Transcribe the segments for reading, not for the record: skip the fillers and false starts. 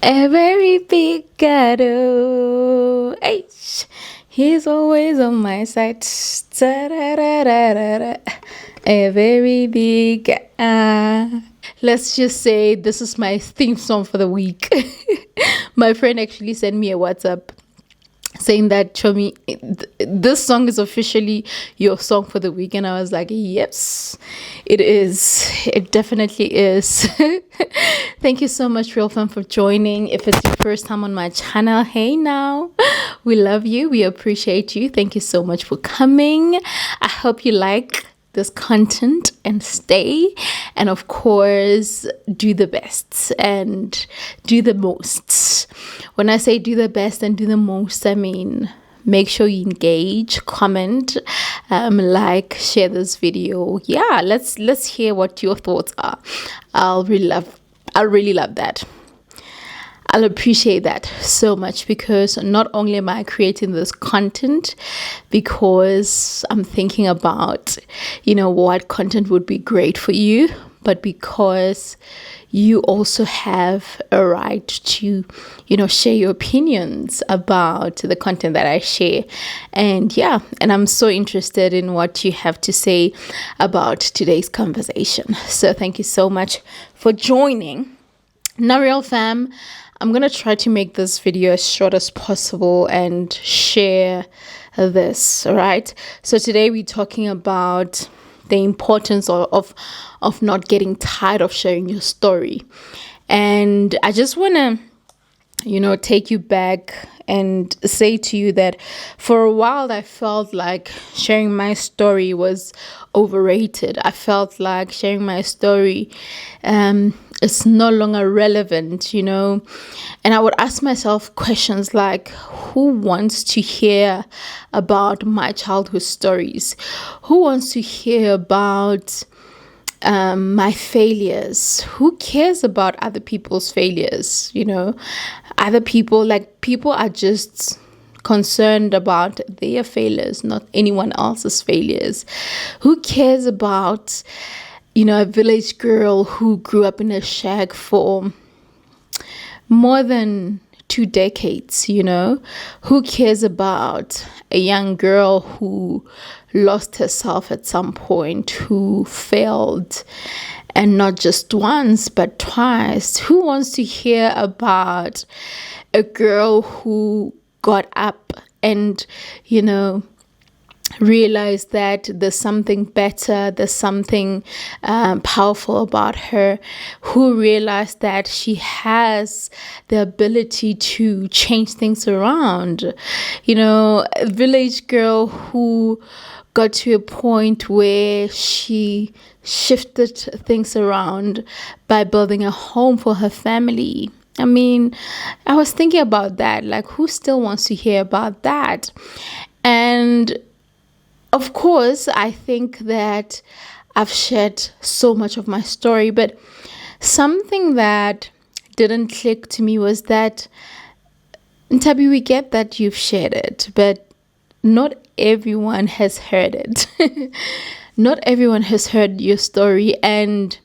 A very big ghetto. Hey, he's always on my side. Ta-da-da-da-da-da. A very big. Let's just say this is my theme song for the week. My friend actually sent me a WhatsApp saying that, Chomi, this song is officially your song for the week. And I was like, yes, it is. It definitely is. Thank you so much, RealFam, for joining. If it's your first time on my channel, hey now. We love you. We appreciate you. Thank you so much for coming. I hope you like this content and stay, and of course do the best and do the most. When I say do the best and do the most, I mean make sure you engage, comment, like, share this video. Yeah, let's hear what your thoughts are. I'll really love that. I'll appreciate that so much, because not only am I creating this content because I'm thinking about, what content would be great for you, but because you also have a right to, share your opinions about the content that I share. And I'm so interested in what you have to say about today's conversation. So thank you so much for joining. Now, RealFam, I'm going to try to make this video as short as possible and share this, all right? So today we're talking about the importance of not getting tired of sharing your story. And I just want to, take you back and say to you that for a while I felt like sharing my story was overrated. I felt like sharing my story it's no longer relevant, and I would ask myself questions like, who wants to hear about my childhood stories? Who wants to hear about my failures? Who cares about other people's failures? Other people are just concerned about their failures, not anyone else's failures. Who cares about a village girl who grew up in a shack for more than 2 decades, Who cares about a young girl who lost herself at some point, who failed, and not just once, but twice? Who wants to hear about a girl who got up and, realize that there's something better, there's something powerful about her, who realized that she has the ability to change things around? A village girl who got to a point where she shifted things around by building a home for her family. I mean, I was thinking about that, like, who still wants to hear about that? And of course, I think that I've shared so much of my story, but something that didn't click to me was that, Nthabi, we get that you've shared it, but not everyone has heard it. Not everyone has heard your story, and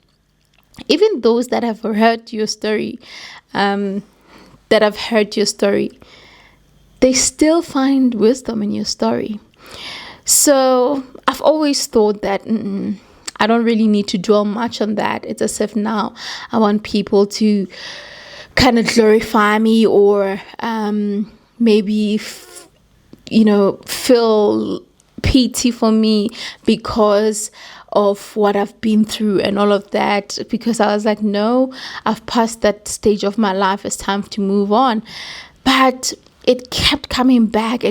even those that have heard your story, they still find wisdom in your story. So I've always thought that I don't really need to dwell much on that. It's as if now I want people to kind of glorify me, or maybe feel pity for me because of what I've been through and all of that, because I was like, no, I've passed that stage of my life. It's time to move on. But it kept coming back.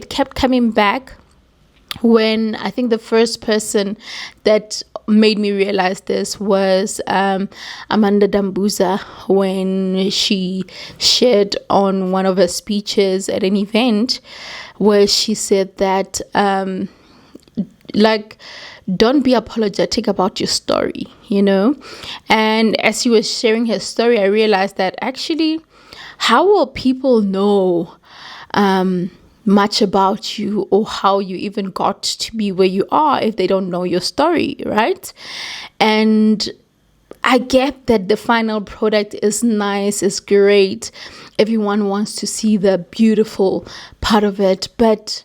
When I think the first person that made me realize this was Amanda Dambuza, when she shared on one of her speeches at an event where she said that don't be apologetic about your story, and as she was sharing her story, I realized that actually, how will people know much about you, or how you even got to be where you are, if they don't know your story, right? And I get that the final product is nice, is great. Everyone wants to see the beautiful part of it. But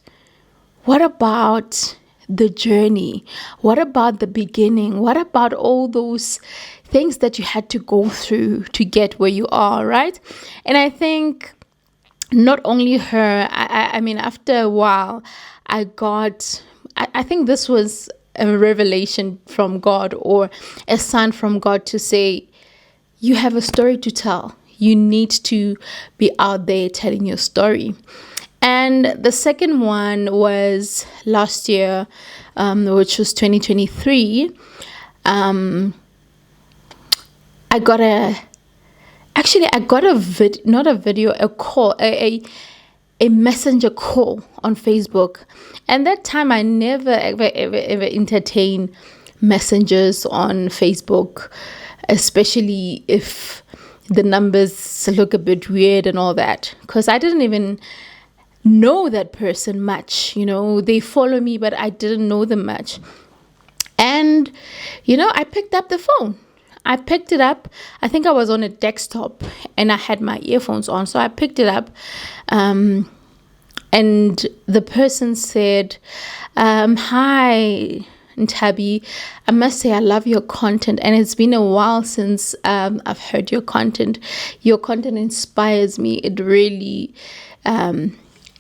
what about the journey? What about the beginning? What about all those things that you had to go through to get where you are, right? And I think not only her, I mean, after a while, I think this was a revelation from God or a sign from God to say, you have a story to tell. You need to be out there telling your story. And the second one was last year, which was 2023. I got a call, a messenger call on Facebook. And that time I never ever entertained messengers on Facebook, especially if the numbers look a bit weird and all that, because I didn't even know that person much. They follow me, but I didn't know them much. And I picked up the phone. I picked it up. I think I was on a desktop and I had my earphones on, so I picked it up. And the person said, "Hi, Nthabi, I must say I love your content, and it's been a while since I've heard your content. Your content inspires me. It really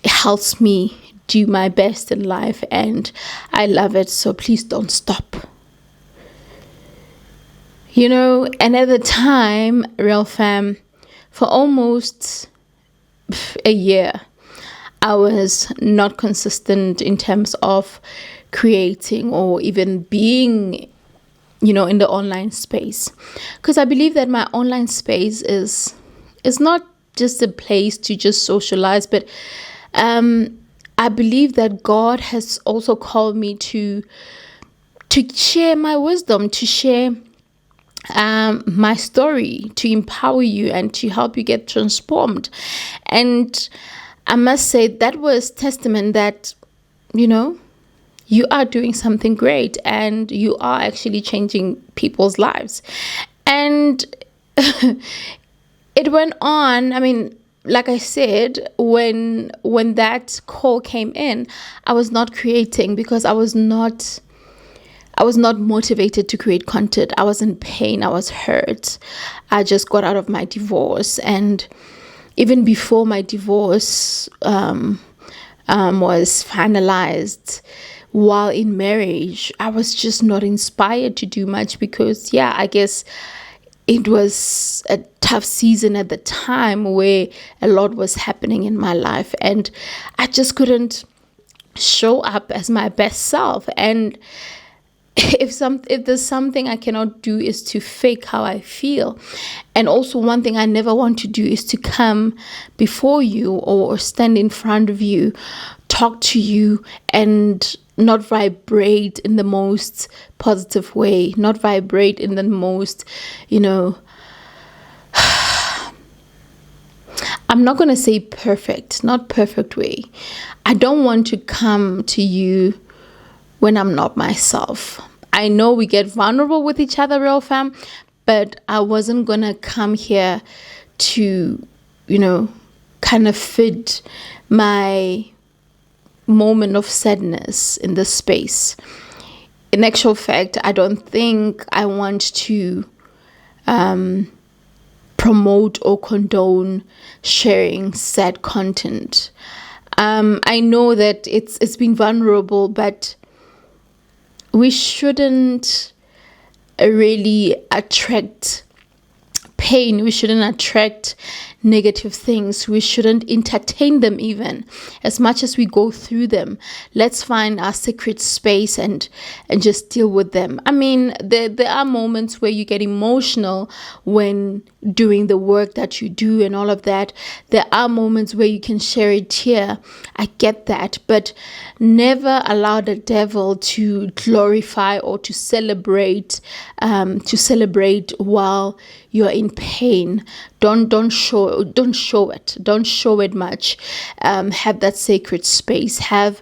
helps me do my best in life, and I love it. So please don't stop." And at the time, RealFam, for almost a year, I was not consistent in terms of creating or even being, in the online space. Because I believe that my online space is not just a place to just socialize, but I believe that God has also called me to share my wisdom, to share my story, to empower you and to help you get transformed. And I must say that was testament that, you are doing something great and you are actually changing people's lives. And it went on. I mean, like I said, when that call came in, I was not creating because I was not motivated to create content. I was in pain. I was hurt. I just got out of my divorce. And even before my divorce was finalized, while in marriage, I was just not inspired to do much because, I guess it was a tough season at the time where a lot was happening in my life. And I just couldn't show up as my best self. And if there's something I cannot do is to fake how I feel. And also one thing I never want to do is to come before you or stand in front of you, talk to you and not vibrate in the most positive way, not vibrate in the most, I'm not going to say not perfect way. I don't want to come to you when I'm not myself. I know we get vulnerable with each other, RealFam, but I wasn't going to come here to, kind of fit my moment of sadness in this space. In actual fact, I don't think I want to promote or condone sharing sad content. I know that it's been vulnerable, but we shouldn't really attract pain. We shouldn't attract negative things. We shouldn't entertain them even as much as we go through them. Let's find our secret space and just deal with them. I mean, there are moments where you get emotional when doing the work that you do and all of that. There are moments where you can share a tear. I get that, but never allow the devil to glorify or to celebrate while you're in pain. Don't show it much. Have that sacred space. Have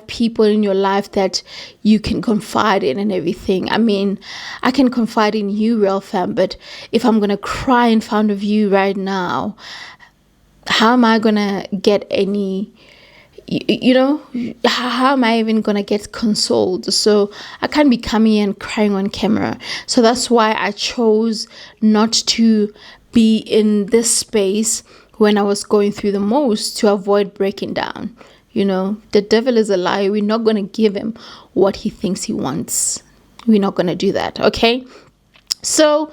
people in your life that you can confide in and everything. I mean, I can confide in you, RealFam, but if I'm gonna cry in front of you right now, how am I gonna get any, how am I even gonna get consoled? So I can't be coming here and crying on camera. So that's why I chose not to be in this space when I was going through the most, to avoid breaking down. The devil is a liar. We're not gonna give him what he thinks he wants. We're not gonna do that. Okay. So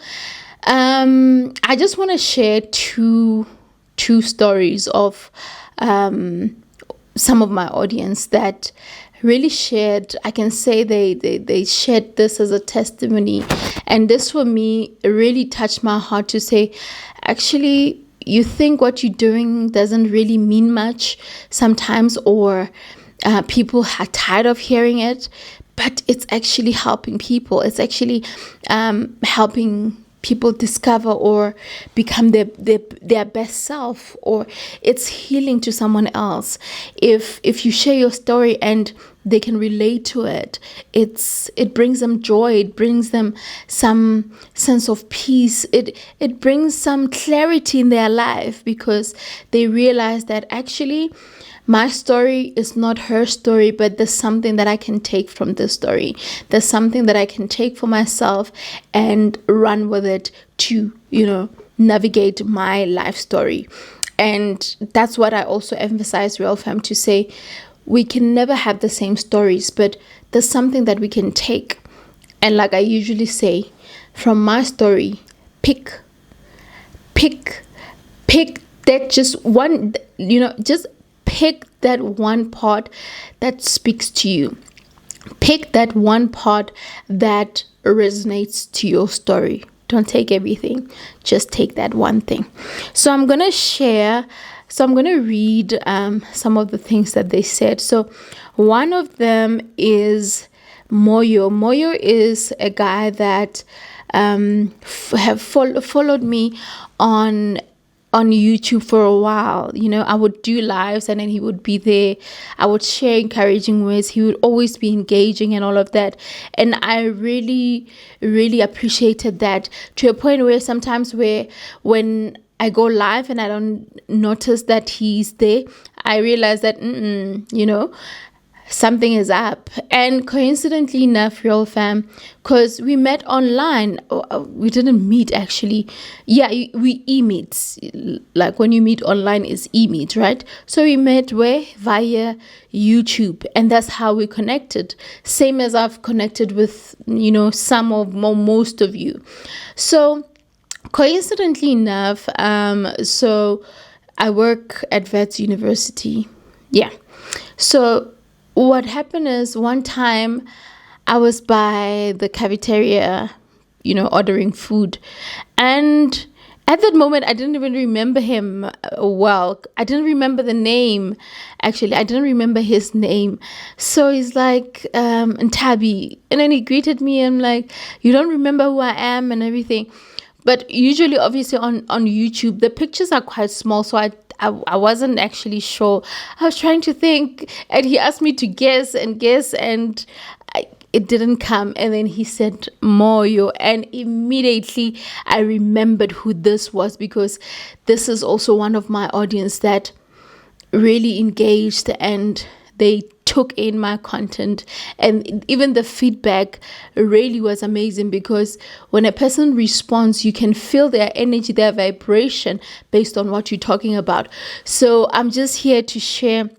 I just want to share two stories of some of my audience that really shared. I can say they shared this as a testimony, and this for me really touched my heart to say, actually, you think what you're doing doesn't really mean much sometimes, or people are tired of hearing it, but it's actually helping people. It's actually helping people discover or become their best self, or it's healing to someone else. If you share your story and they can relate to it, it brings them joy, it brings them some sense of peace, it brings some clarity in their life, because they realize that actually my story is not her story, but there's something that I can take from this story. There's something that I can take for myself and run with it to, navigate my life story. And that's what I also emphasize, RealFam, to say we can never have the same stories, but there's something that we can take. And like I usually say, from my story, pick that just one, just pick that one part that speaks to you. Pick that one part that resonates to your story. Don't take everything. Just take that one thing. So I'm going to read some of the things that they said. So one of them is Moyo. Moyo is a guy that have followed me on YouTube for a while. I would do lives and then he would be there. I would share encouraging words. He would always be engaging and all of that. And I really, really appreciated that, to a point where sometimes when I go live and I don't notice that he's there, I realize that, something is up. And coincidentally enough, RealFam, because we met online, we didn't meet actually. Yeah, we e-meet. Like when you meet online is e-meet, right? So we met via YouTube, and that's how we connected. Same as I've connected with, some of most of you. So coincidentally enough, so I work at Vets University. Yeah. So what happened is, one time I was by the cafeteria, ordering food. And at that moment, I didn't even remember him well. I didn't remember the name. Actually, I didn't remember his name. So he's like, Nthabi. And then he greeted me. And I'm like, you don't remember who I am and everything. But usually, obviously, on YouTube, the pictures are quite small. So I wasn't actually sure. I was trying to think, and he asked me to guess, and it didn't come. And then he said Moyo, and immediately I remembered who this was, because this is also one of my audience that really engaged, and they took in my content, and even the feedback really was amazing, because when a person responds, you can feel their energy, their vibration based on what you're talking about. So I'm just here to share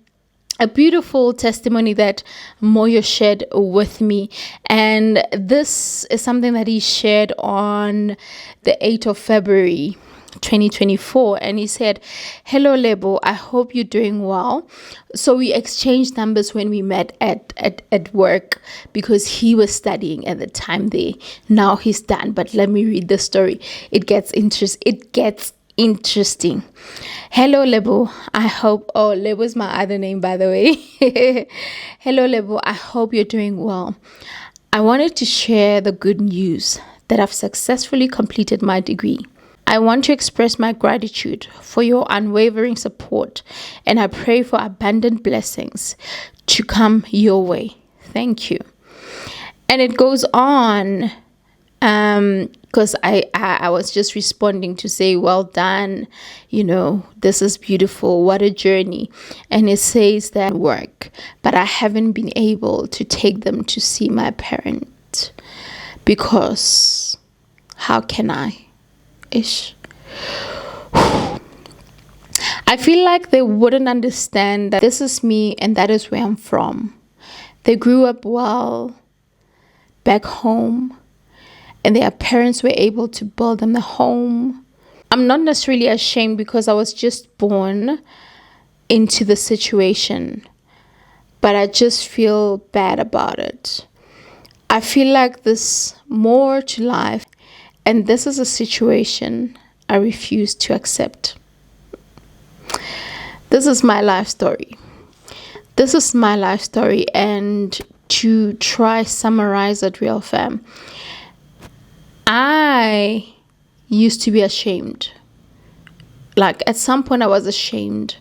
a beautiful testimony that Moyo shared with me. And this is something that he shared on the 8th of February 2024, and he said, "Hello Lebo, I hope you're doing well." So we exchanged numbers when we met at work, because he was studying at the time there. Now he's done, but let me read the story. It gets interesting. Hello Lebo, I hope, Lebo is my other name, by the way. Hello Lebo, I hope you're doing well. I wanted to share the good news that I've successfully completed my degree. I want to express my gratitude for your unwavering support, and I pray for abundant blessings to come your way. Thank you. And it goes on, because I was just responding to say, well done, this is beautiful, what a journey. And it says that work, but I haven't been able to take them to see my parent, because how can I? I feel like they wouldn't understand that this is me and that is where I'm from. They grew up well back home, and their parents were able to build them a home. I'm not necessarily ashamed because I was just born into the situation, but I just feel bad about it. I feel like there's more to life, and this is a situation I refuse to accept. This is my life story. And to try summarize it, RealFam, I used to be ashamed. Like at some point I was ashamed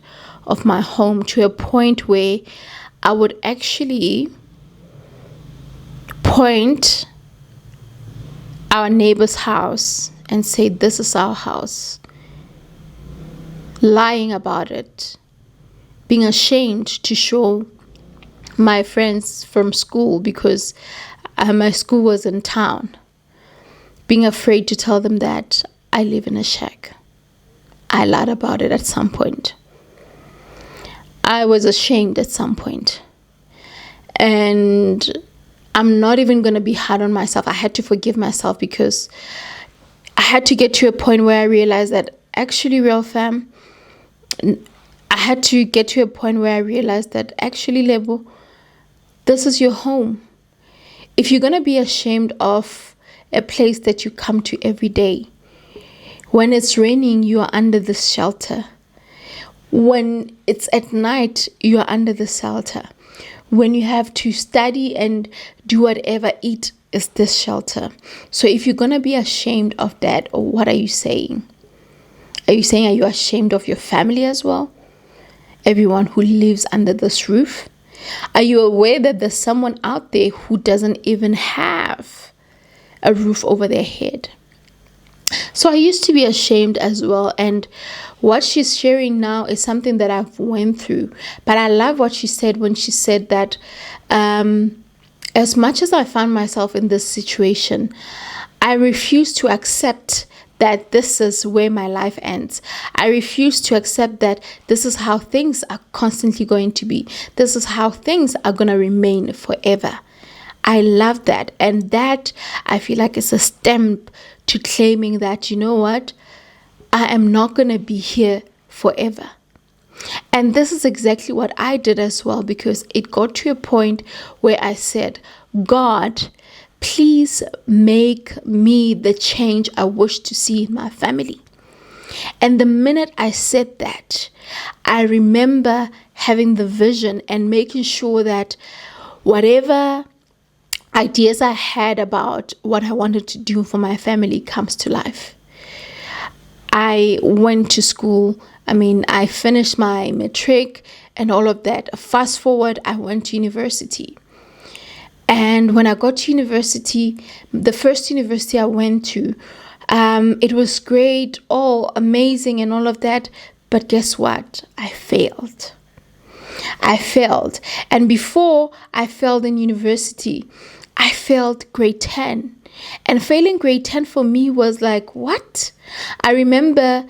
of my home, to a point where I would actually point our neighbor's house and say, this is our house. Lying about it. Being ashamed to show my friends from school, because my school was in town. Being afraid to tell them that I live in a shack. I lied about it at some point. I was ashamed at some point. And I'm not even going to be hard on myself. I had to forgive myself, because I had to get to a point where I realized that actually, RealFam, Lebo, this is your home. If you're going to be ashamed of a place that you come to every day, when it's raining, you are under the shelter. When it's at night, you are under the shelter. When you have to study and do whatever, eat is this shelter. So if you're going to be ashamed of that, or what are you saying? Are you saying, are you ashamed of your family as well? Everyone who lives under this roof? Are you aware that there's someone out there who doesn't even have a roof over their head? So I used to be ashamed as well. And what she's sharing now is something that I've went through. But I love what she said when she said that as much as I found myself in this situation, I refuse to accept that this is where my life ends. I refuse to accept that this is how things are constantly going to be. This is how things are going to remain forever. I love that. And that, I feel like, is a stamp to claiming that, you know what? I am not going to be here forever. And this is exactly what I did as well, because it got to a point where I said, God, please make me the change I wish to see in my family. And the minute I said that, I remember having the vision and making sure that whatever ideas I had about what I wanted to do for my family comes to life. I went to school. I finished my matric and all of that. Fast forward, I went to university. And when I got to university, the first university I went to, it was great, all amazing and all of that. But guess what? I failed. And before I failed in university, I failed grade 10. And failing grade 10 for me was like, what? I remember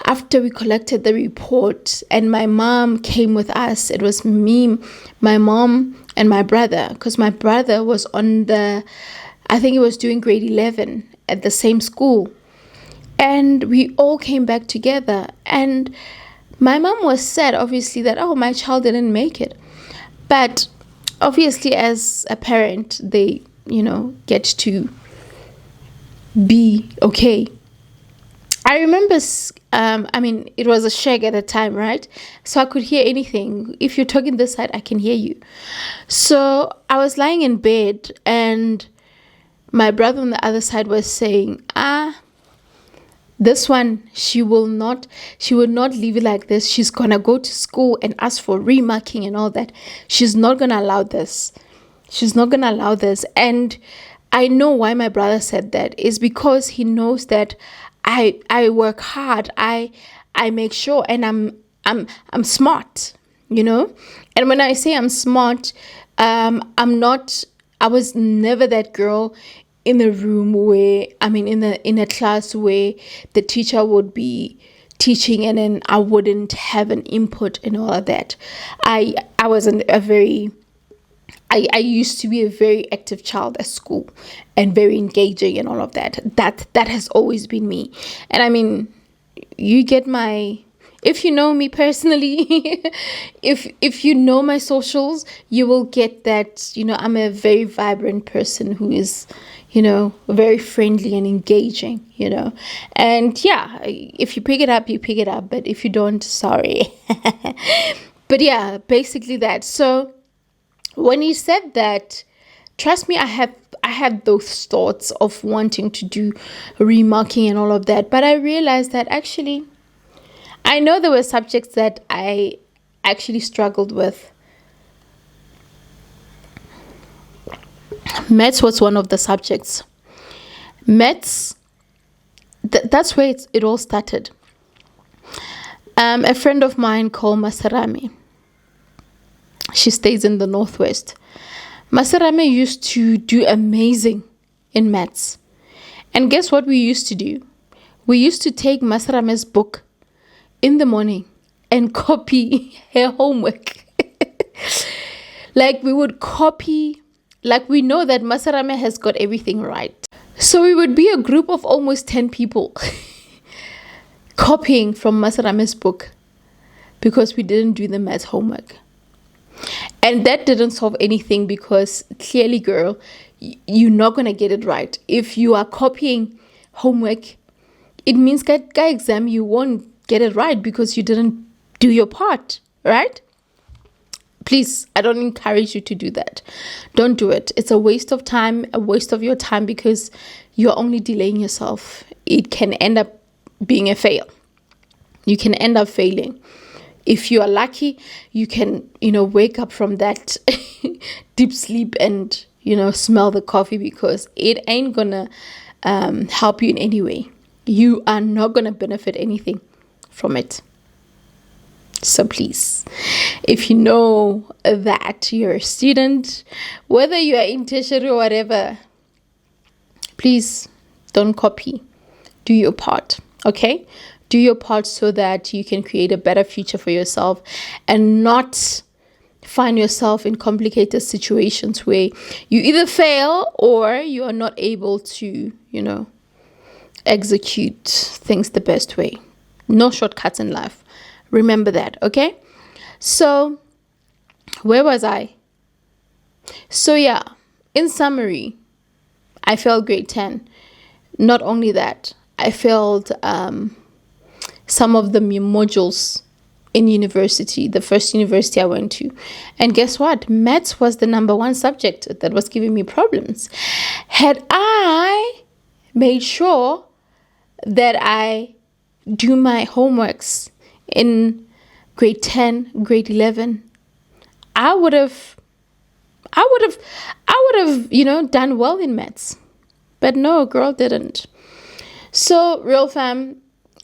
after we collected the report and my mom came with us, it was me, my mom, and my brother, because my brother was I think he was doing grade 11 at the same school. And we all came back together. And my mom was sad, obviously, that, oh, my child didn't make it. But obviously, as a parent, they, get to be okay. I remember, it was a shag at the time, right? So I could hear anything. If you're talking this side, I can hear you. So I was lying in bed and my brother on the other side was saying, This one, she will not leave it like this. She's gonna go to school and ask for remarking and all that. She's not gonna allow this. She's not gonna allow this. And I know why my brother said that is because he knows that I work hard. I make sure, and I'm smart, you know. And when I say I'm smart, I'm not. I was never that girl in a room where, in a class where the teacher would be teaching and then I wouldn't have an input and all of that. I wasn't a very, I used to be a very active child at school and very engaging and all of that. That has always been me. And you get if you know me personally, if you know my socials, you will get that, I'm a very vibrant person who is, very friendly and engaging, and yeah, if you pick it up, you pick it up, but if you don't, sorry. But yeah, basically that. So when he said that, trust me, I had those thoughts of wanting to do remarking and all of that, but I realized that actually, I know there were subjects that I actually struggled with. Maths was one of the subjects. Maths, that's where it all started. A friend of mine called Masarami. She stays in the Northwest. Masarami used to do amazing in maths. And guess what we used to do? We used to take Masarami's book in the morning and copy her homework. Like we would copy, like we know that Masarame has got everything right. So we would be a group of almost 10 people copying from Masarame's book because we didn't do the math homework. And that didn't solve anything because clearly, girl, you're not going to get it right. If you are copying homework, it means that exam you won't get it right because you didn't do your part, right? Please, I don't encourage you to do that. Don't do it. It's a waste of time, a waste of your time because you're only delaying yourself. It can end up being a fail. You can end up failing. If you are lucky, you can, wake up from that deep sleep and, smell the coffee because it ain't gonna help you in any way. You are not gonna benefit anything from it. So please, if you know that you're a student, whether you are in tertiary or whatever, please don't copy. Do your part, okay? Do your part so that you can create a better future for yourself and not find yourself in complicated situations where you either fail or you are not able to, execute things the best way. No shortcuts in life. Remember that, okay? So, where was I? So, yeah, in summary, I failed grade 10. Not only that, I failed some of the modules in university, the first university I went to. And guess what? Maths was the number one subject that was giving me problems. Had I made sure that I do my homeworks in grade 10, grade 11, I would have, done well in maths. But no, girl didn't. So, real fam,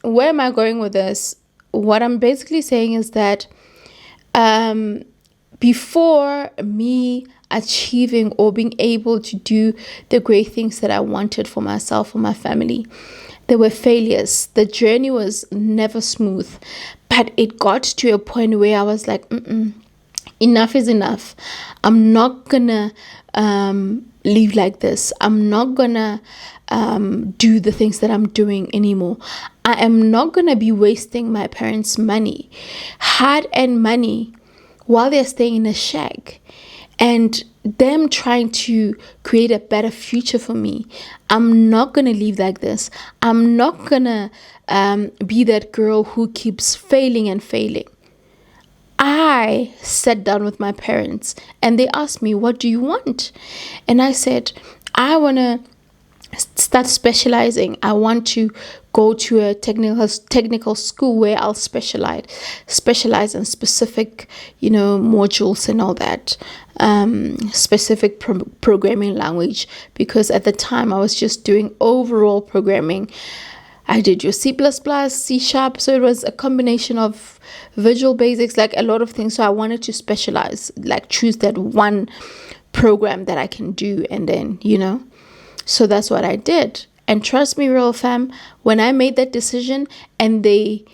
where am I going with this? What I'm basically saying is that before me achieving or being able to do the great things that I wanted for myself, for my family, there were failures. The journey was never smooth, but it got to a point where I was like, enough is enough. I'm not gonna live like this. I'm not gonna do the things that I'm doing anymore. I am not gonna be wasting my parents' money, hard-earned money, while they're staying in a shack and them trying to create a better future for me. I'm not gonna live like this. I'm not gonna be that girl who keeps failing and failing. I sat down with my parents and they asked me, what do you want? And I said, I want to start specializing. I want to go to a technical school where I'll specialize in specific, modules and all that, specific programming language, because at the time I was just doing overall programming. I did your C++, C#, so it was a combination of Visual Basics, like a lot of things. So I wanted to specialize, like choose that one program that I can do, and then, so that's what I did. And trust me, RealFam, when I made that decision and they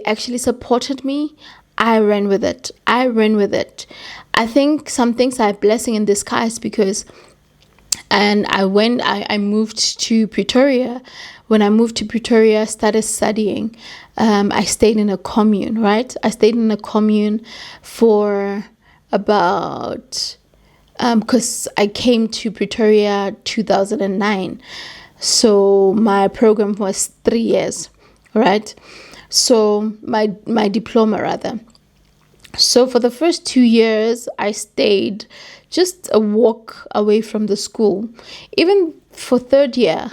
actually supported me, I ran with it. I think some things are a blessing in disguise, because I moved to Pretoria. When I moved to Pretoria, I started studying. I stayed in a commune, right? I stayed in a commune for about, because I came to Pretoria 2009. So my program was 3 years, right? So my diploma rather. So for the first 2 years, I stayed just a walk away from the school. Even for third year,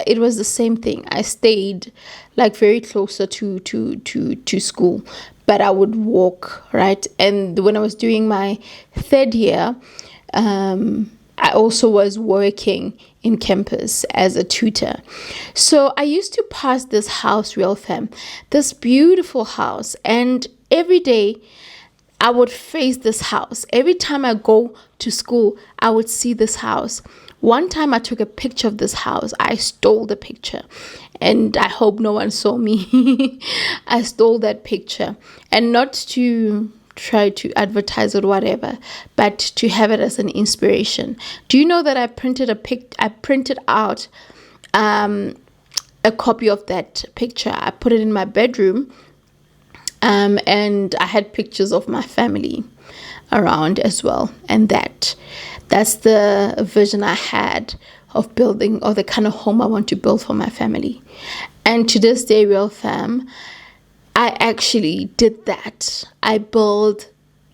it was the same thing. I stayed like very closer to school, but I would walk, right? And when I was doing my third year, I also was working in campus as a tutor. So I used to pass this house, RealFam, this beautiful house, and every day I would face this house. Every time I go to school, I would see this house. One time I took a picture of this house. I stole the picture, and I hope no one saw me. I stole that picture, and not to try to advertise or whatever, but to have it as an inspiration. Do you know that I printed out a copy of that picture? I put it in my bedroom, and I had pictures of my family around as well, and that's the vision I had of building, or the kind of home I want to build for my family. And to this day, RealFam, I actually did that. I built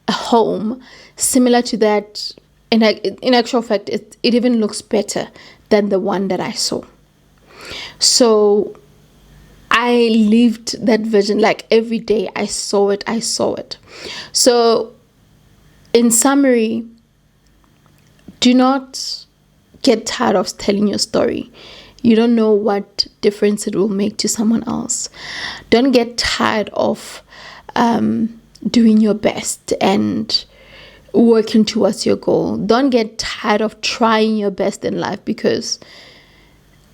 a home similar to that. In actual fact, it even looks better than the one that I saw. So I lived that vision, like every day I saw it. So in summary, do not get tired of telling your story. You don't know what difference it will make to someone else. Don't get tired of doing your best and working towards your goal. Don't get tired of trying your best in life, because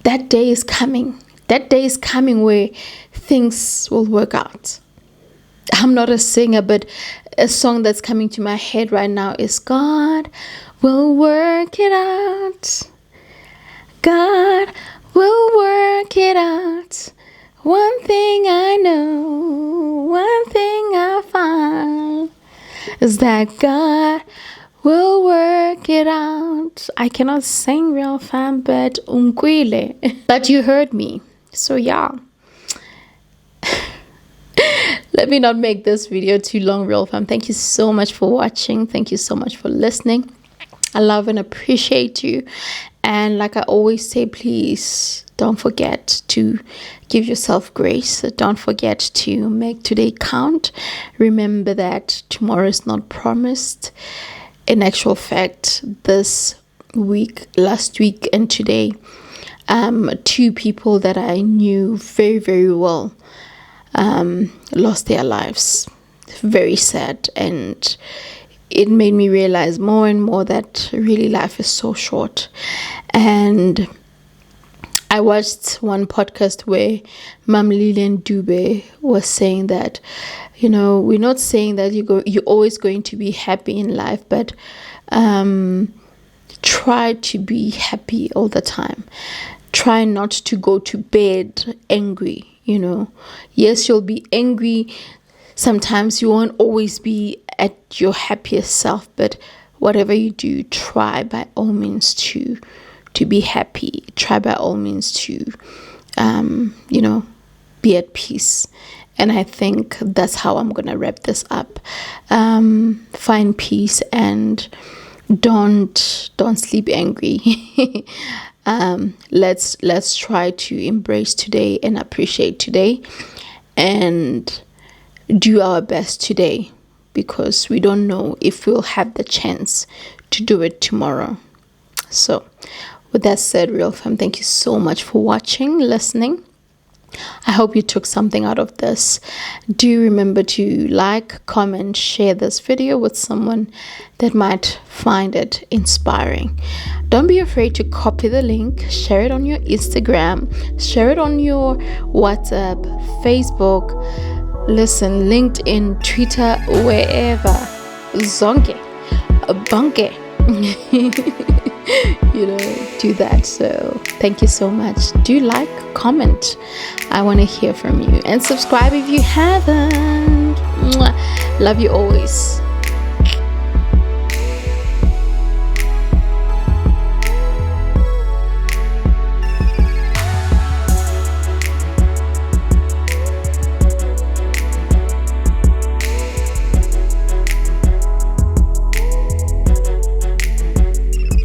that day is coming. That day is coming where things will work out. I'm not a singer, but a song that's coming to my head right now is God will work it out. God will work it out. One thing I know, one thing I find, is that God will work it out. I cannot sing, RealFam, but but you heard me. So yeah. Let me not make this video too long, RealFam. Thank you so much for watching. Thank you so much for listening. I love and appreciate you. And like I always say, please don't forget to give yourself grace. Don't forget to make today count. Remember that tomorrow is not promised. In actual fact, this week, last week and today, 2 people that I knew very, very well lost their lives. Very sad. And it made me realize more and more that really life is so short. And I watched one podcast where Mam Lilian Dube was saying that, we're not saying that you're always going to be happy in life, but try to be happy all the time. Try not to go to bed angry. Yes, you'll be angry. Sometimes you won't always be at your happiest self, but whatever you do, try by all means to be happy. Try by all means to, be at peace. And I think that's how I'm going to wrap this up. Find peace and don't sleep angry. Let's try to embrace today and appreciate today and do our best today, because we don't know if we'll have the chance to do it tomorrow. So with that said, real fam, thank you so much for watching, listening. I hope you took something out of this. Do remember to like, comment, share this video with someone that might find it inspiring. Don't be afraid to copy the link, share it on your Instagram, share it on your WhatsApp, Facebook, listen, LinkedIn, Twitter, wherever. Zonke, bunke. Do that. So thank you so much. Do like, comment. I want to hear from you, and subscribe if you haven't. Mwah. Love you always.